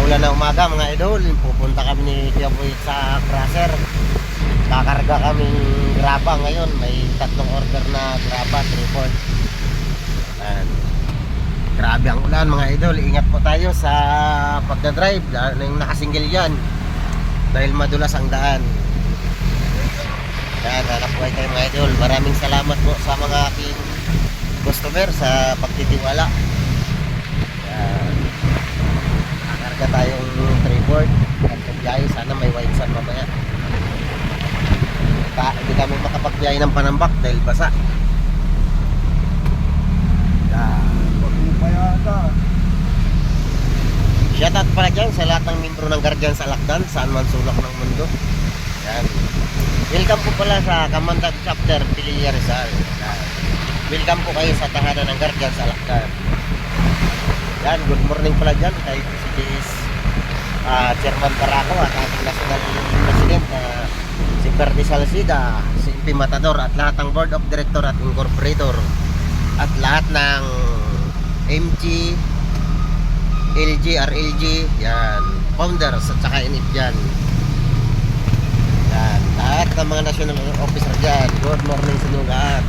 Umuulan na umaga mga idol. Pupunta kami ni Kuya Boy sa crusher. Kakarga kaming graba ngayon. May tatlong order na graba, 3/4. Grabe ang ulan mga idol. Ingat po tayo sa pagdadrive. Yung nakasingle yan. Dahil madulas ang daan. Yan, hanap buhay tayo mga idol. Maraming salamat po sa mga aking customer sa pagtitiwala. Yan. Kakarga tayong 3/4 at pagbiyahe. Sana may white sun mamaya. Hindi kami makapagbiyahe ng Panambak dahil basa. Yan. Shoutout pala dyan sa lahat ng membro ng Guardian sa Alakdan, saan man sulok ng mundo. Yan. Welcome po pala sa Kamandag Chapter Pililla Rizal. Yan. Welcome po kayo sa tahanan ng Guardian sa Alakdan. Yan, good morning pala dyan kay PCDS Chairman Paraco at ating National President si Perdi Salcida, si MP Matador at lahat ng Board of Director at Incorporator at lahat ng MG, LG, RLG, yan, founders at saka NF dyan. Yan, lahat ng mga national officer dyan, good morning sa inyo lahat.